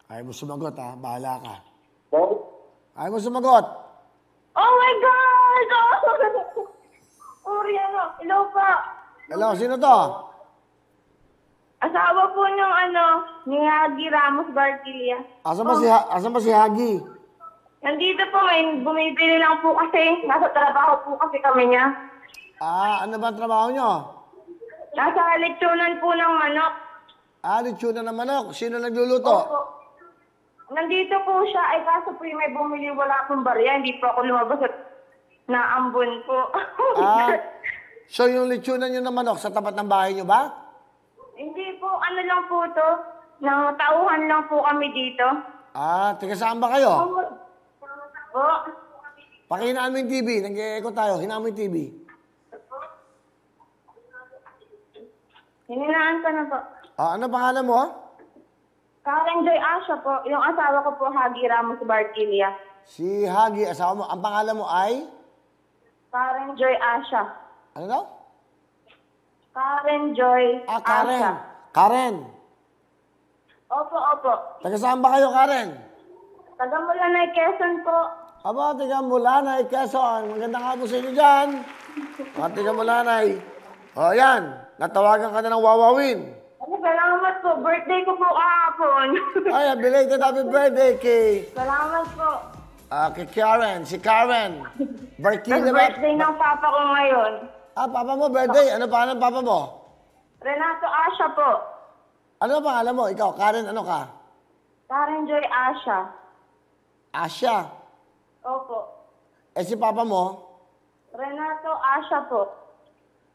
Ayaw mo sumagot, ha? Bahala ka. Po? Ayaw mo sumagot. Oh my God! Oriano, hello po. Hello, sino to? Asawa po ng ni Hagi Ramos Bartilia. Asan ba si Hagi? Nandito po, may bumibili lang po kasi. Nasa trabaho po kasi kami niya. Ano ba ang trabaho nyo? Nasa lechonan po ng manok. Lechona ng manok. Sino nagluluto? Opo. Nandito po siya, ay kaso po yung may bumili, wala akong barya. Hindi po ako lumabas at naambon po. So yung lechona nyo ng manok sa tapat ng bahay nyo ba? Hindi po, ano lang po to. Nang tauhan lang po kami dito. Taga saan ba kayo? Po. Pakinaan mo yung TV. Nag-e-echo tayo. Hinaan mo yung TV. Hininaan ko na po. Ano pangalan mo? Karen Joy Asha po. Yung asawa ko po, Hagi Ramos Bartilia. Si Hagi, asawa mo. Ang pangalan mo ay? Karen Joy Asha. Ano daw? Karen Joy Karen. Asha. Karen. Opo. Taga saan ba kayo, Karen? Taga Mulanay, Quezon po. Aba, taga Mulanay, Quezon. Magandang hapon sa inyo dyan. Mga taga Mulanay. Yan. Natawagan ka na ng wawawin. Salamat po. Birthday ko po kahapon. Ay, belated happy birthday kay... Salamat po. Kay Karen. Si Karen. Barkila ba? Birthday ng papa ko ngayon. Papa mo, birthday. Ano pangalan ng papa mo? Renato Asha po. Ano pangalan mo? Ikaw, Karen, ano ka? Karen Joy Asha. Asya. Opo. Si papa mo? Renato Asha po.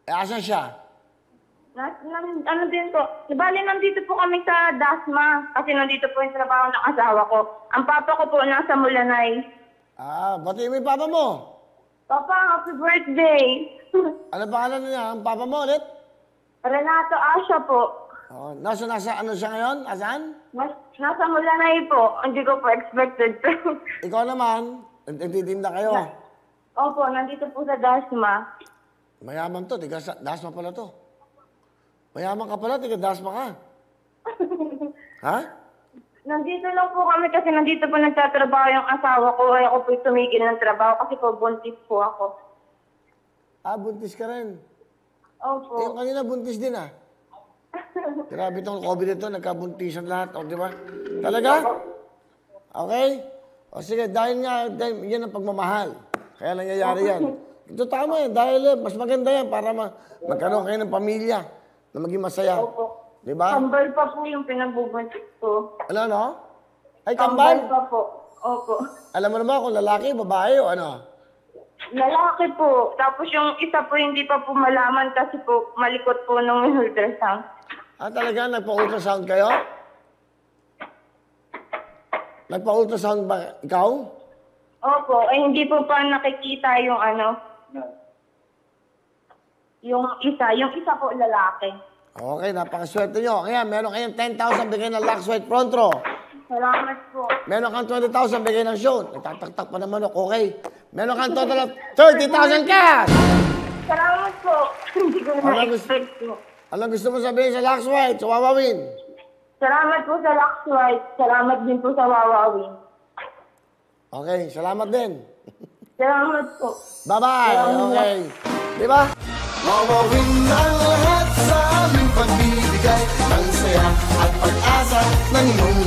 Asan siya? Ano din po? Bali, nandito po kami sa Dasma. Kasi nandito po yung trabaho ng asawa ko. Ang papa ko po nasa Mulanay. Batiin mo yung papa mo. Papa, happy birthday. Ano pangalan niya? Ang papa mo ulit? Renato Asha po. Nasa ano siya ngayon? Asan? Nasa Mulanay po. Hindi ko po expected. Ikaw naman, nagtitinda kayo. Opo, nandito po sa Dasma. Mayaman to, tiga Dasma pala to. Mayaman ka pala, tiga Dasma ka. Ha? Nandito lang po kami kasi nandito po nagtatrabaho yung asawa ko. Ay ako po tumigil ng trabaho kasi po buntis po ako. Buntis ka rin. Opo. Yung kanina buntis din Grabe itong COVID ito, nagkabuntisan lahat. Di ba? Talaga? Okay? Sige, dahil yan ang pagmamahal. Kaya nangyayari yan. Ito tama dahil mas maganda yan para magkaroon kayo ng pamilya na maging masaya. Opo. Di ba? Kambal pa po yung pinagbubuntis ko. Ano? Ay, Kambal kambal? pa po. Opo. Alam mo naman kung lalaki, babae o ano? Lalaki po. Tapos yung isa po hindi pa po malaman kasi po malikot po nung ultrasound. Talaga? Nagpa-ultrasound kayo? Nagpa-ultrasound ba ikaw? Opo. Hindi po pa nakikita yung yung isa po lalaki. Okay, napakaswerte nyo. Kaya meron kayong 10,000 bigay ng Lux White Front Row. Salamat po. Meron kang 20,000 bigay ng show. Nagtataktak pa ng manok, okay. Meron kang total of 30,000 cash! Salamat po. Hindi ko na-expect po. Anong gusto mo sabihin sa Lux White, sa Wawawin? Salamat po sa Lux White. Salamat din po sa Wawawin. Okay, salamat din. Salamat po. Bye-bye. Okay. Di ba? Wawawin ang lahat sa aming pagbibigay ng saya at pag-asa ng iyong